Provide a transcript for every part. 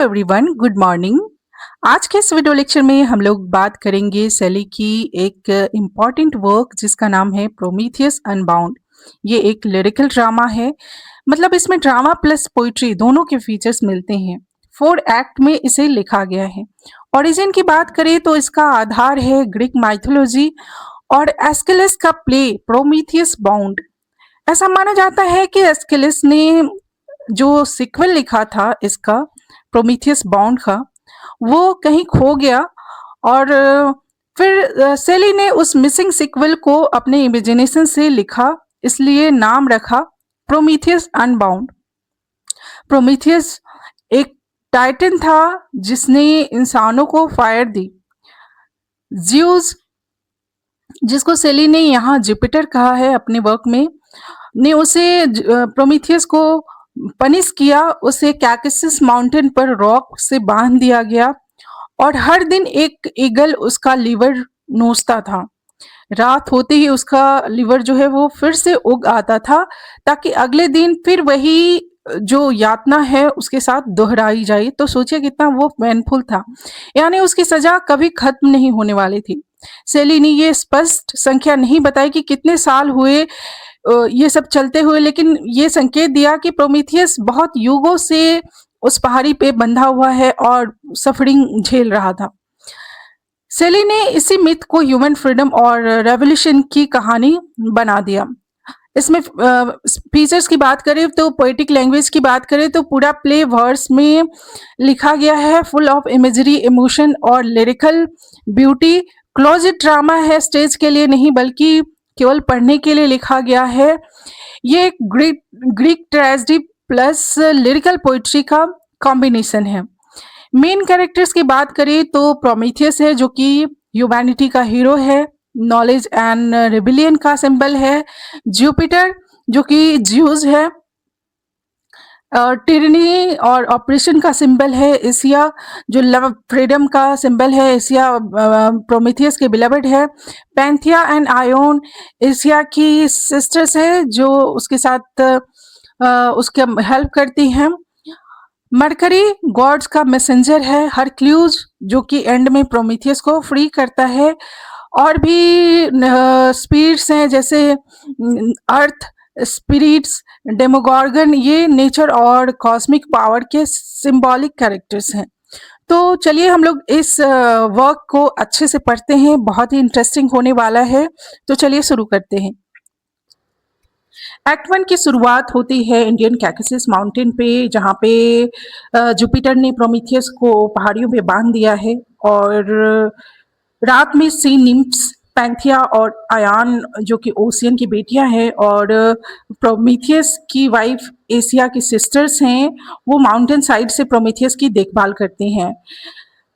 Everyone, good morning. आज के इस वीडियो लेक्चर में हम लोग बात करेंगे सेली की एक इम्पॉर्टेंट वर्क जिसका नाम है प्रोमीथियस अनबाउंड। ये एक लिरिकल ड्रामा है। मतलब इसमें ड्रामा प्लस पोइट्री दोनों के फीचर्स मिलते हैं। 4 एक्ट में इसे लिखा गया है। ओरिजिन की बात करें तो इसका आधार है ग्रीक माइथोलॉजी और एस्किलस का प्ले प्रोमीथियस बाउंड। ऐसा माना जाता है कि एस्किलस ने जो सीक्वल लिखा था इसका प्रोमीथियस बाउंड का, वो कहीं खो गया और फिर सेली ने उस मिसिंग सीक्वल को अपने इमेजिनेशन से लिखा, इसलिए नाम रखा प्रोमीथियस अनबाउंड। प्रोमीथियस एक टाइटन था जिसने इंसानों को फायर दी। ज्यूस, जिसको सेली ने यहाँ जुपिटर कहा है अपने वर्क में, ने उसे प्रोमीथियस को पनिश किया। उसे कैकसिस माउंटेन पर रॉक से बांध दिया गया और हर दिन एक ईगल उसका लीवर नोचता था। रात होते ही उसका लीवर जो है वो फिर से उग आता था ताकि अगले दिन फिर वही जो यातना है उसके साथ दोहराई जाए। तो सोचिए कितना वो पेनफुल था, यानी उसकी सजा कभी खत्म नहीं होने वाली थी। सेली ने ये स्पष्ट संख्या नहीं बताई कि कितने साल हुए ये सब चलते हुए, लेकिन ये संकेत दिया कि प्रोमीथियस बहुत युगों से उस पहाड़ी पे बंधा हुआ है और सफरिंग झेल रहा था। सेली ने इसी मिथ को ह्यूमन फ्रीडम और रेवोल्यूशन की कहानी बना दिया। इसमें फीचर्स की बात करें तो पोएटिक लैंग्वेज की बात करें तो पूरा प्ले वर्स में लिखा गया है, फुल ऑफ इमेजरी, इमोशन और लिरिकल ब्यूटी। क्लोजेड ड्रामा है, स्टेज के लिए नहीं बल्कि केवल पढ़ने के लिए लिखा गया है। ये एक Greek tragedy plus lyrical poetry का कॉम्बिनेशन है। मेन कैरेक्टर्स की बात करें तो प्रोमीथियस है जो कि ह्यूमैनिटी का हीरो है, नॉलेज एंड रिबिलियन का सिंबल है। जुपिटर जो कि ज्यूस है, टिरनी और ऑपरेशन का सिंबल है। एशिया जो लव फ्रीडम का सिंबल है, एशिया प्रोमीथियस के बिलवड है। पैंथिया एंड आयोन एशिया की सिस्टर्स है जो उसके साथ उसके हेल्प करती हैं। मरकरी गॉड्स का मैसेंजर है। हरक्यूज जो कि एंड में प्रोमीथियस को फ्री करता है। और भी स्पिरिट्स हैं जैसे अर्थ स्पिरिट्स, डेमोगॉर्गन, ये नेचर और कॉस्मिक पावर के सिंबॉलिक कैरेक्टर्स हैं। तो चलिए हम लोग इस वर्क को अच्छे से पढ़ते हैं, बहुत ही इंटरेस्टिंग होने वाला है। तो चलिए शुरू करते हैं। एक्ट 1 की शुरुआत होती है इंडियन कैकेसिस माउंटेन पे, जहाँ पे जुपिटर ने प्रोमीथियस को पहाड़ियों पे बांध दिया है और रात में सी निम्फ्स पैंथिया और आयान जो कि ओशियन की बेटियां हैं और प्रोमीथियस की वाइफ एशिया की सिस्टर्स हैं, वो माउंटेन साइड से प्रोमीथियस की देखभाल करती हैं।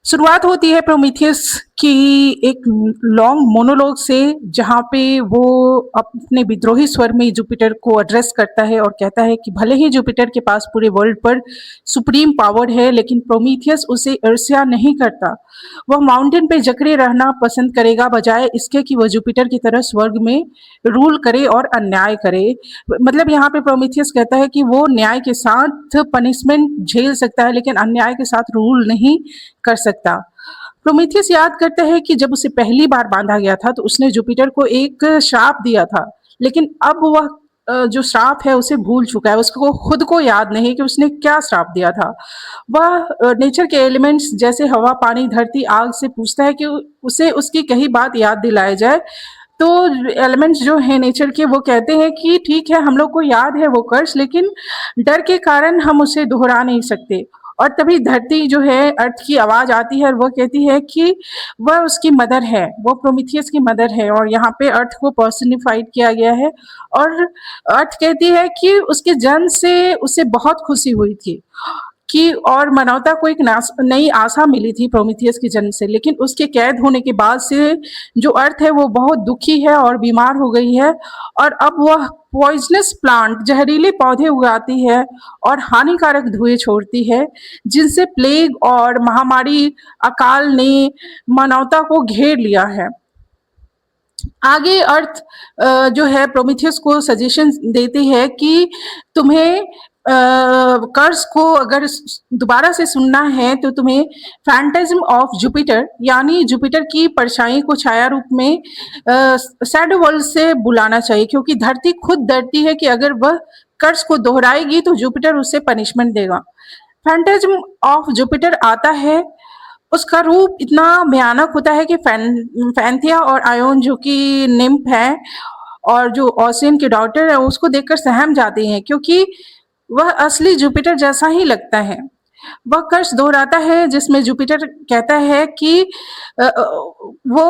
शुरुआत होती है प्रोमीथियस की एक लॉन्ग मोनोलॉग से, जहाँ पे वो अपने विद्रोही स्वर में जुपिटर को एड्रेस करता है और कहता है कि भले ही जुपिटर के पास पूरे वर्ल्ड पर सुप्रीम पावर है, लेकिन प्रोमीथियस उसे ईर्ष्या नहीं करता। वह माउंटेन पे जकड़े रहना पसंद करेगा बजाय इसके कि वह जुपिटर की तरह स्वर्ग में रूल करे और अन्याय करे। मतलब यहाँ पे प्रोमीथियस कहता है कि वो न्याय के साथ पनिशमेंट झेल सकता है लेकिन अन्याय के साथ रूल नहीं कर सकता। प्रोमीथियस याद करता है कि जब उसे पहली बार बांधा गया था तो उसने जुपिटर को एक श्राप दिया था, लेकिन अब वह जो श्राप है उसे भूल चुका है। उसको खुद को याद नहीं कि उसने क्या श्राप दिया था। वह नेचर के एलिमेंट्स जैसे हवा, पानी, धरती, आग से पूछता है कि उसे उसकी कही बात याद दिलाई जाए। तो एलिमेंट्स जो है नेचर के, वो कहते हैं कि ठीक है, हम लोग को याद है वो कर्स, लेकिन डर के कारण हम उसे दोहरा नहीं सकते। और तभी धरती जो है, अर्थ की आवाज आती है और वो कहती है कि वह उसकी मदर है, वो प्रोमीथियस की मदर है। और यहाँ पे अर्थ को पर्सनिफाइड किया गया है और अर्थ कहती है कि उसके जन्म से उसे बहुत खुशी हुई थी कि और मानवता को एक नई आशा मिली थी प्रोमीथियस के जन्म से, लेकिन उसके कैद होने के बाद से जो अर्थ है वो बहुत दुखी है और बीमार हो गई है। और अब वह पॉइजनस प्लांट, जहरीले पौधे उगाती है और हानिकारक धुएं छोड़ती है, जिनसे प्लेग और महामारी अकाल ने मानवता को घेर लिया है। आगे अर्थ जो है प्रोमीथियस को सजेशन देती है कि तुम्हें कर्स को अगर दोबारा से सुनना है तो तुम्हें फैंटेज्म ऑफ जुपिटर यानी जुपिटर की परछाई को छाया रूप में सैड वर्ल्ड से बुलाना चाहिए, क्योंकि धरती खुद डरती है कि अगर वह कर्स को दोहराएगी तो जुपिटर उसे पनिशमेंट देगा। फैंटेज्म ऑफ जुपिटर आता है, उसका रूप इतना भयानक होता है कि फैंथिया और आयोन जो कि निम्फ है और जो ओसियन की डॉटर है उसको देखकर सहम जाती हैं, क्योंकि वह असली जुपिटर जैसा ही लगता है। वह कर्स दोहराता है जिसमें जुपिटर कहता है कि वो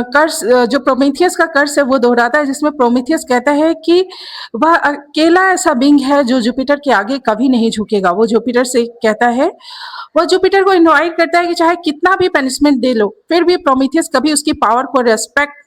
कर्स जो प्रोमीथियस का कर्स है वो दोहराता है जिसमें प्रोमीथियस कहता है कि वह अकेला ऐसा बींग है जो जुपिटर के आगे कभी नहीं झुकेगा। वो जुपिटर से कहता है, वो जुपिटर को इनवाइट करता है कि चाहे कितना भी पनिशमेंट दे लो फिर भी प्रोमीथियस कभी उसकी पावर को रेस्पेक्ट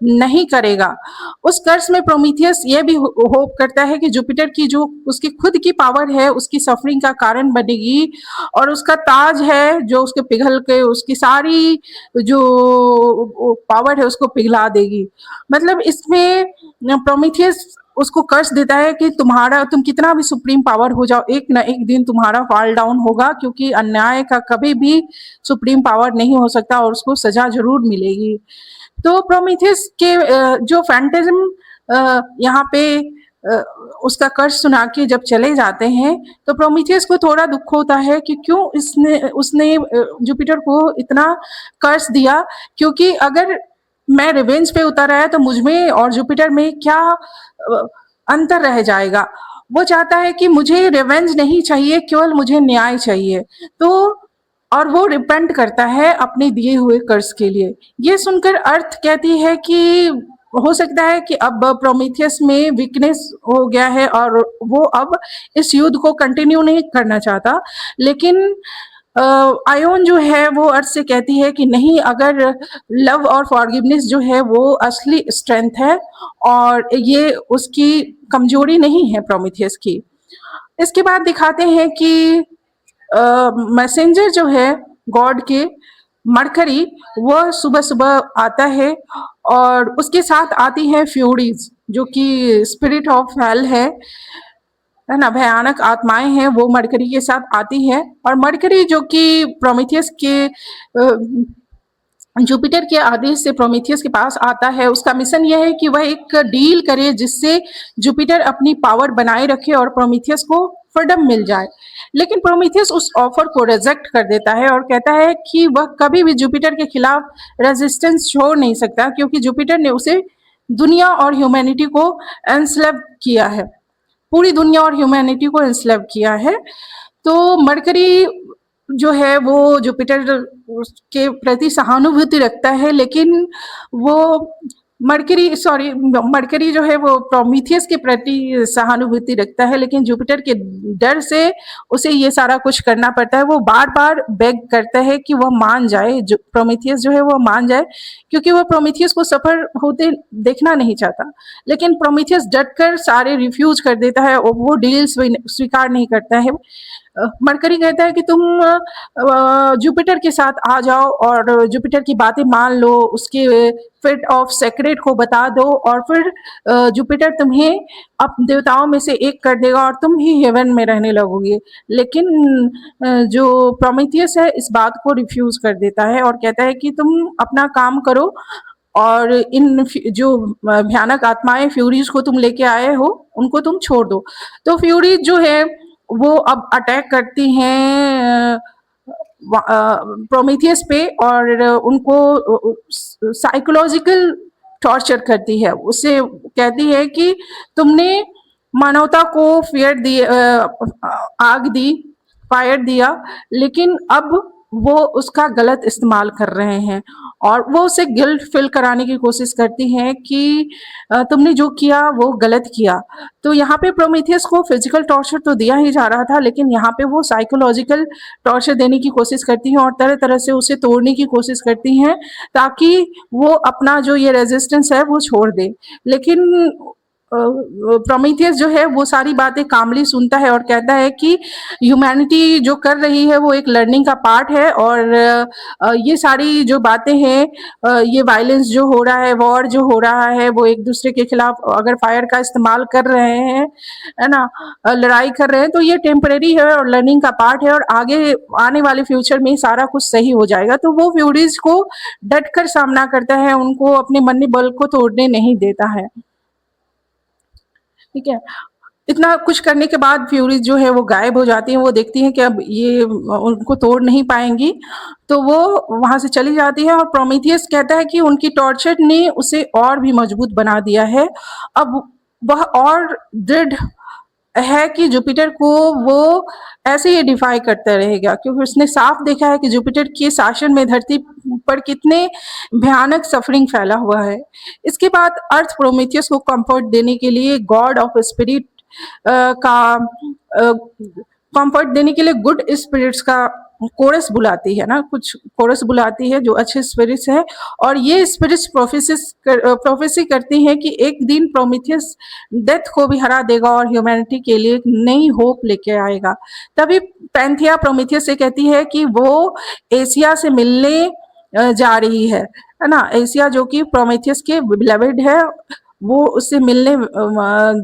नहीं करेगा। उस कर्स में प्रोमीथियस ये भी होप करता है कि जुपिटर की जो उसकी खुद की पावर है उसकी सफरिंग का कारण बनेगी और उसका ताज है जो उसके पिघल के उसकी सारी जो पावर है उसको पिघला देगी। मतलब इसमें प्रोमीथियस उसको कर्स देता है कि तुम कितना भी सुप्रीम पावर हो जाओ एक ना एक दिन तुम्हारा फॉल डाउन होगा, क्योंकि अन्याय का कभी भी सुप्रीम पावर नहीं हो सकता और उसको सजा जरूर मिलेगी। तो प्रोमीथियस के जो फैंटेज्म यहाँ पे उसका कर्स सुना के जब चले जाते हैं तो प्रोमीथियस को थोड़ा दुख होता है कि क्यों उसने जुपिटर को इतना कर्स दिया, क्योंकि अगर मैं रिवेंज पे उतर आया तो मुझ में और जुपिटर में क्या अंतर रह जाएगा। वो चाहता है कि मुझे रिवेंज नहीं चाहिए, केवल मुझे न्याय चाहिए। तो और वो रिपेंट करता है अपने दिए हुए कर्ज के लिए। ये सुनकर अर्थ कहती है कि हो सकता है कि अब प्रोमीथियस में वीकनेस हो गया है और वो अब इस युद्ध को कंटिन्यू नहीं करना चाहता, लेकिन आयोन जो है वो अर्थ से कहती है कि नहीं, अगर लव और फॉरगिवनेस जो है वो असली स्ट्रेंथ है और ये उसकी कमजोरी नहीं है प्रोमीथियस की। इसके बाद दिखाते हैं कि मैसेंजर जो है गॉड के मरकरी वह सुबह सुबह आता है और उसके साथ आती है फ्यूरीज जो कि स्पिरिट ऑफ हेल है ना, भयानक आत्माएं हैं, वो मरकरी के साथ आती है। और मरकरी जो कि प्रोमीथियस के जुपिटर के आदेश से प्रोमीथियस के पास आता है, उसका मिशन यह है कि वह एक डील करे जिससे जुपिटर अपनी पावर बनाए रखे और प्रोमीथियस को फ्रीडम मिल जाए। लेकिन प्रोमीथियस उस ऑफर को रिजेक्ट कर देता है और कहता है कि वह कभी भी जुपिटर के खिलाफ रेजिस्टेंस छोड़ नहीं सकता, क्योंकि जुपिटर ने उसे दुनिया और ह्यूमैनिटी को एंस्लेव किया है, पूरी दुनिया और ह्यूमैनिटी को एंस्लेव किया है। तो मरकरी जो है वो जुपिटर के प्रति सहानुभूति रखता है, लेकिन वो मरकरी जो है वो प्रोमीथियस के प्रति सहानुभूति रखता है, लेकिन जुपिटर के डर से उसे ये सारा कुछ करना पड़ता है। वो बार बार बेग करता है कि वह मान जाए, जो प्रोमीथियस जो है वो मान जाए, क्योंकि वह प्रोमीथियस को सफर होते देखना नहीं चाहता। लेकिन प्रोमीथियस डटकर सारे रिफ्यूज कर देता है और वो डील स्वीकार नहीं करता है। मरकरी कहता है कि तुम जुपिटर के साथ आ जाओ और जुपिटर की बातें मान लो, उसके फिट ऑफ सेक्रेट को बता दो और फिर जुपिटर तुम्हें अब देवताओं में से एक कर देगा और तुम ही हेवन में रहने लगोगे। लेकिन जो प्रोमीथियस है इस बात को रिफ्यूज कर देता है और कहता है कि तुम अपना काम करो और इन जो भयानक आत्माएं फ्यूरीज को तुम लेके आए हो उनको तुम छोड़ दो। तो फ्यूरीज जो है वो अब अटैक करती हैं प्रोमीथियस पे और उनको साइकोलॉजिकल टॉर्चर करती है। उसे कहती है कि तुमने मानवता को फियर दी, आग दी, फायर दिया, लेकिन अब वो उसका गलत इस्तेमाल कर रहे हैं और वो उसे गिल्ट फील कराने की कोशिश करती हैं कि तुमने जो किया वो गलत किया। तो यहाँ पे प्रोमीथियस को फिजिकल टॉर्चर तो दिया ही जा रहा था, लेकिन यहाँ पे वो साइकोलॉजिकल टॉर्चर देने की कोशिश करती हैं और तरह तरह से उसे तोड़ने की कोशिश करती हैं ताकि वो अपना जो ये रेजिस्टेंस है वो छोड़ दे। लेकिन प्रोमीथियस जो है वो सारी बातें कामली सुनता है और कहता है कि ह्यूमैनिटी जो कर रही है वो एक लर्निंग का पार्ट है, और ये सारी जो बातें हैं, ये वायलेंस जो हो रहा है, वॉर जो हो रहा है, वो एक दूसरे के खिलाफ अगर फायर का इस्तेमाल कर रहे हैं, है ना, लड़ाई कर रहे हैं, तो ये टेम्परेरी है और लर्निंग का पार्ट है, और आगे आने वाले फ्यूचर में सारा कुछ सही हो जाएगा। तो वो फ्यूरीज को डट कर सामना करता है, उनको अपने मन बल को तोड़ने नहीं देता है। ठीक है। इतना कुछ करने के बाद फ्यूरीज जो है वो गायब हो जाती हैं, वो देखती हैं कि अब ये उनको तोड़ नहीं पाएंगी, तो वो वहां से चली जाती है, और प्रोमीथियस कहता है कि उनकी टॉर्चर ने उसे और भी मजबूत बना दिया है। अब वह और दृढ़ है कि जुपिटर को वो ऐसे ही डिफाई करता रहेगा, क्योंकि उसने साफ देखा है कि जुपिटर के शासन में धरती पर कितने भयानक सफरिंग फैला हुआ है। इसके बाद अर्थ प्रोमेथियस को कंफर्ट देने के लिए गॉड ऑफ स्पिरिट का कंफर्ट देने के लिए गुड स्पिरिट्स का कोरस बुलाती है ना, कुछ कोरस बुलाती है जो अच्छे स्पिरिट्स हैं, और ये स्पिरिट्स प्रोफेसी करती हैं कि एक दिन प्रोमीथियस डेथ को भी हरा देगा और ह्यूमैनिटी के लिए एक नई होप लेके आएगा। तभी पैंथिया प्रोमीथियस से कहती है कि वो एशिया से मिलने जा रही है ना। एशिया जो कि प्रोमीथियस के बिलवेड है, वो उससे मिलने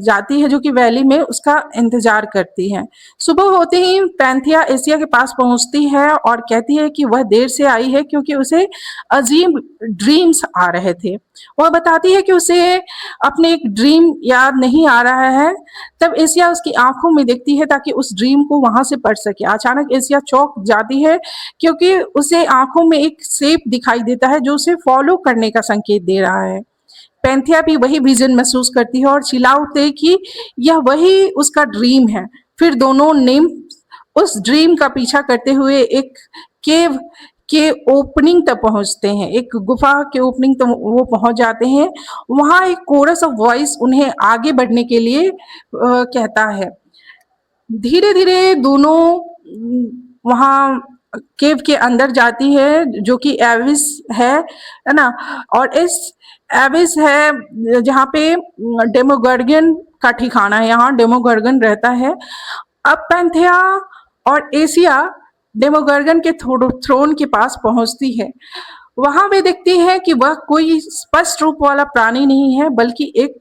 जाती है, जो कि वैली में उसका इंतजार करती है। सुबह होते ही पैंथिया एशिया के पास पहुंचती है और कहती है कि वह देर से आई है क्योंकि उसे अजीब ड्रीम्स आ रहे थे। वह बताती है कि उसे अपने एक ड्रीम याद नहीं आ रहा है। तब एशिया उसकी आंखों में देखती है ताकि उस ड्रीम को वहां से पढ़ सके। अचानक एशिया चौंक जाती है क्योंकि उसे आंखों में एक शेप दिखाई देता है जो उसे फॉलो करने का संकेत दे रहा है। पैंथिया भी वही विजन महसूस करती है और चिल्ला उठते है कि यह वही उसका ड्रीम है। फिर दोनों नेम उस ड्रीम का पीछा करते हुए एक केव के ओपनिंग तक पहुंचते हैं, एक गुफा के ओपनिंग तक वो पहुंच जाते हैं। वहां एक कोरस ऑफ वॉइस उन्हें आगे बढ़ने के लिए कहता है। धीरे धीरे दोनों वहां केव के अंदर जाती है जो कि एविस है ना, और इस एविस है जहाँ पे डेमोगर्गन का ठिकाना है, यहाँ डेमोगर्गन रहता है। अब पैंथिया और एशिया डेमोगर्गन के थ्रोन के पास पहुंचती है। वहां वे देखती है कि वह कोई स्पष्ट रूप वाला प्राणी नहीं है, बल्कि एक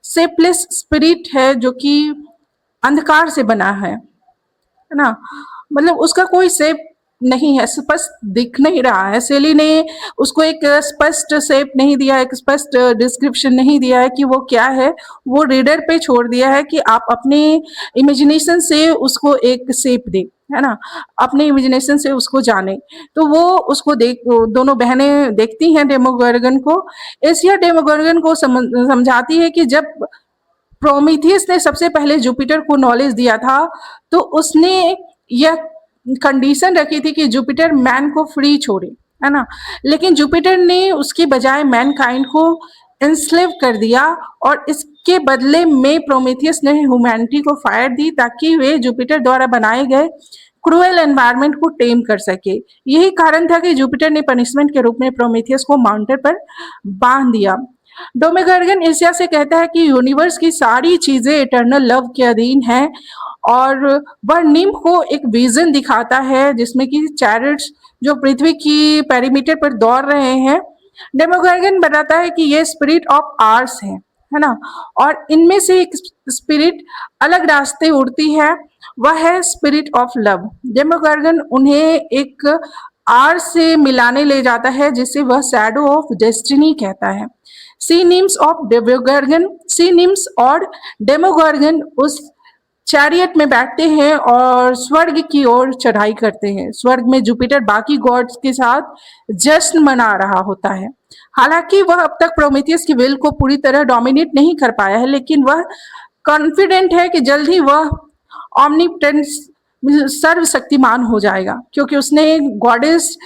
शेपलेस स्पिरिट है जो कि अंधकार से बना है ना। मतलब उसका कोई शेप नहीं है, स्पष्ट दिख नहीं रहा है। सेली ने उसको एक स्पष्ट शेप नहीं दिया, एक स्पष्ट डिस्क्रिप्शन नहीं दिया है कि वो क्या है। वो रीडर पे छोड़ दिया है कि आप अपने इमेजिनेशन से उसको एक शेप दे, है ना, अपने इमेजिनेशन से उसको जाने। तो वो उसको दोनों बहनें देखती हैं डेमोगर्गन को। एशिया डेमोगर्गन को समझाती है कि जब प्रोमीथियस ने सबसे पहले जुपिटर को नॉलेज दिया था तो उसने यह कंडीशन रखी थी कि जुपिटर मैन को फ्री छोड़े, है ना, लेकिन जुपिटर ने उसके बजाय मैनकाइंड को इंस्लेव कर दिया, और इसके बदले में प्रोमीथियस ने ह्यूमैनिटी को फायर दी ताकि वे जुपिटर द्वारा बनाए गए क्रूएल एनवायरनमेंट को टेम कर सके। यही कारण था कि जुपिटर ने पनिशमेंट के रूप में प्रोमीथियस को माउंटेन पर बांध दिया। डोमेगर्गन एशिया से कहता है कि यूनिवर्स की सारी चीजें इटर्नल लव के अधीन हैं, और वह निम्फ को एक विजन दिखाता है जिसमें कि चैरिट्स जो पृथ्वी की पेरीमीटर पर दौड़ रहे हैं। डेमोगर्गन बताता है कि ये स्पिरिट ऑफ आर्स है ना, और इनमें से एक स्पिरिट अलग रास्ते उड़ती है, वह है स्पिरिट ऑफ लव। डेमोगर्गन उन्हें एक आर से मिलाने ले जाता है जिसे वह शैडो ऑफ डेस्टिनी कहता है। सी निम्स ऑफ डेमोगर्गन, सी निम्स और डेमोगर्गन उस चैरियट में बैठते हैं और स्वर्ग की ओर चढ़ाई करते हैं। स्वर्ग में जुपिटर बाकी गॉड्स के साथ जश्न मना रहा होता है। हालांकि वह अब तक प्रोमेथियस की विल को पूरी तरह डोमिनेट नहीं कर पाया है, लेकिन वह कॉन्फिडेंट है कि जल्द ही वह ऑमनिपोटेंस सर्वशक्तिमान हो जाएगा, क्योंकि उसने गॉडेस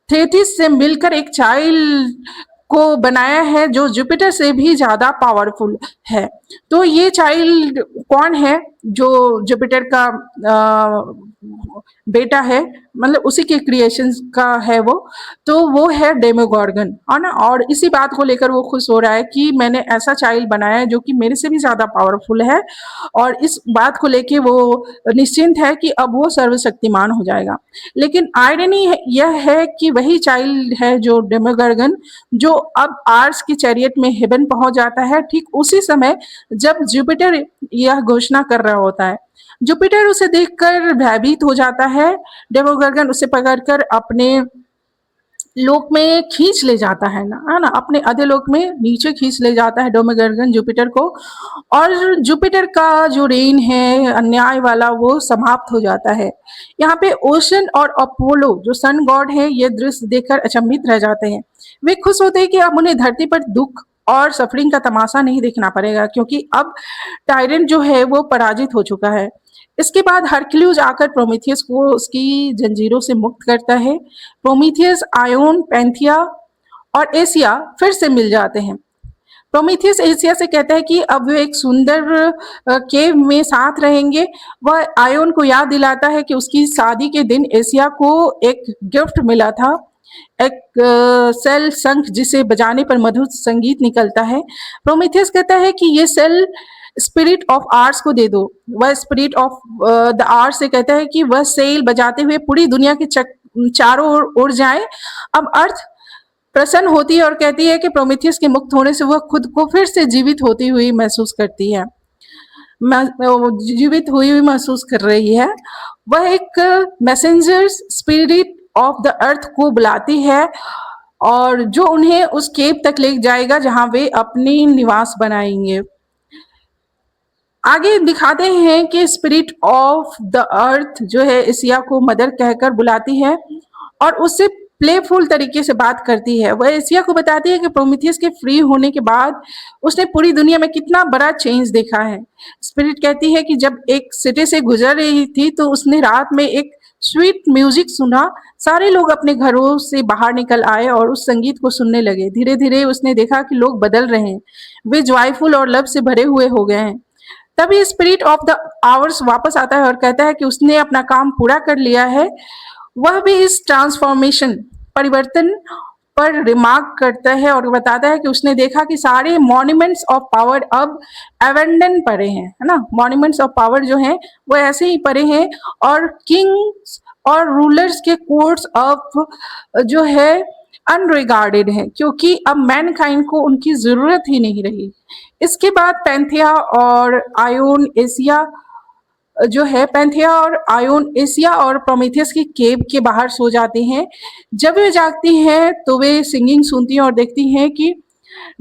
थेथिस से मिलकर एक चाइल्ड को बनाया है जो जुपिटर से भी ज्यादा पावरफुल है। तो ये चाइल्ड कौन है जो जुपिटर का बेटा है, मतलब उसी के क्रिएशन का है वो है डेमोगॉर्गन, है ना। और इसी बात को लेकर वो खुश हो रहा है कि मैंने ऐसा चाइल्ड बनाया है जो कि मेरे से भी ज्यादा पावरफुल है, और इस बात को लेके वो निश्चिंत है कि अब वो सर्वशक्तिमान हो जाएगा। लेकिन आयरनी यह है कि वही चाइल्ड है जो डेमोगॉर्गन, जो अब आर्स की चैरियट में हेवन पहुंच जाता है ठीक उसी समय जब जुपिटर यह घोषणा कर रहा होता है। जुपिटर उसे देखकर भयभीत हो जाता है। डेमोगर्गन उसे पकड़कर अपने लोक में खींच ले जाता है ना, अपने अधोलोक में नीचे खींच ले जाता है डेमोगर्गन जुपिटर को। और जुपिटर का जो रेन है अन्याय वाला वो समाप्त हो जाता है। यहाँ पे ओशन और अपोलो जो सन गॉड है ये दृश्य देखकर अचंभित रह जाते हैं। वे खुश होते हैं कि अब उन्हें धरती पर दुख और सफरिंग का तमाशा नहीं देखना पड़ेगा, क्योंकि अब टायरेंट जो है वो पराजित हो चुका है। इसके बाद हरक्यूलिस आकर प्रोमीथियस को उसकी जंजीरों से मुक्त करता है। प्रोमीथियस, आयोन, पैंथिया और एशिया फिर से मिल जाते हैं। प्रोमीथियस एशिया से कहता है कि अब वे एक सुंदर केव में साथ रहेंगे। वह आयोन को याद दिलाता है कि उसकी शादी के दिन एशिया को एक गिफ्ट मिला था, एक सेल शंख जिसे बजाने पर मधुर संगीत निकलता है। प्रोमीथियस कहता है कि ये सेल स्पिरिट ऑफ आर्ट्स को दे दो। वह स्पिरिट ऑफ द आर्ट्स से कहता है कि वह सेल बजाते हुए पूरी दुनिया के चारों ओर उड़ जाए। अब अर्थ प्रसन्न होती है और कहती है कि प्रोमीथियस के मुक्त होने से वह खुद को फिर से जीवित होती हुई महसूस करती है, जीवित हुई हुई महसूस कर रही है। वह एक messenger spirit of the earth को बुलाती है और जो उन्हें उस केव तक ले जाएगा जहां वे अपनी निवास बनाएंगे। आगे दिखाते हैं कि स्पिरिट ऑफ द अर्थ जो है एशिया को मदर कहकर बुलाती है और उससे प्लेफुल तरीके से बात करती है। वह एशिया को बताती है कि प्रोमीथियस के फ्री होने के बाद उसने पूरी दुनिया में कितना बड़ा चेंज देखा है। स्पिरिट कहती है कि जब एक सिटी से गुजर रही थी तो उसने रात में एक स्वीट म्यूजिक सुना। सारे लोग अपने घरों से बाहर निकल आए और उस संगीत को सुनने लगे। धीरे धीरे उसने देखा कि लोग बदल रहे हैं, वे जॉयफुल और लव से भरे हुए हो गए हैं। तभी स्पिरिट ऑफ द आवर्स वापस आता है और कहता है कि उसने अपना काम पूरा कर लिया है। वह भी इस ट्रांसफॉर्मेशन परिवर्तन पर रिमार्क करता है और बताता है कि उसने देखा कि सारे मॉन्यूमेंट्स ऑफ पावर अब एवेंडन पड़े हैं, है ना। मॉन्यूमेंट्स ऑफ पावर जो हैं वो ऐसे ही पड़े हैं और किंग्स और रूलर्स के कोर्ट्स ऑफ जो है अनरिगार्डेड है, क्योंकि अब मैनकाइंड को उनकी जरूरत ही नहीं रही। इसके बाद पैंथिया और आयोन एशिया जो है पैंथिया और आयोन एशिया और प्रोमीथियस की केव के बाहर सो जाते हैं। जब वे जागती हैं तो वे सिंगिंग सुनती हैं और देखती हैं कि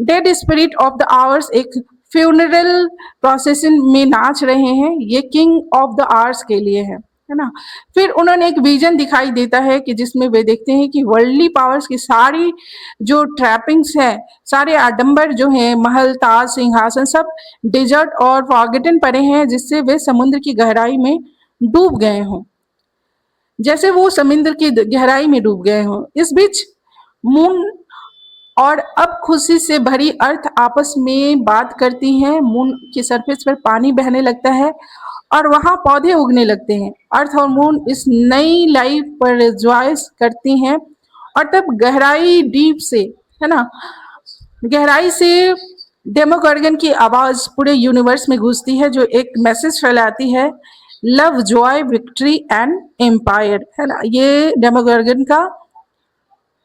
dead spirit of the hours एक फ्यूनरल प्रोसेशन में नाच रहे हैं। ये किंग ऑफ द आवर्स के लिए है ना। फिर उन्होंने एक विजन दिखाई देता है कि जिसमें वे देखते हैं कि वर्ल्डली पावर्स की सारी जो ट्रैपिंग्स है, सारे आडंबर जो हैं, महल, ताज, सिंहासन सब डिजर्ट और फॉरगेटन पड़े हैं, जिससे वे समुद्र की गहराई में डूब गए हों, जैसे वो समुद्र की गहराई में डूब गए हों। इस बीच मून और अब खुशी से भरी अर्थ आपस में बात करती हैं। मून की सरफेस पर पानी बहने लगता है और वहां पौधे उगने लगते हैं। अर्थ और मून इस नई लाइफ पर रिजॉइस करती हैं और तब गहराई डीप से, है ना, गहराई से डेमोगर्गन की आवाज पूरे यूनिवर्स में गूंजती है, जो एक मैसेज फैलाती है, love, joy, victory and empire, है ना। ये डेमोगर्गन का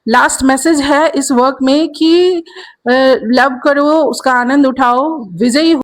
लास्ट मैसेज है इस वर्क में कि लव करो, उसका आनंद उठाओ, विजयी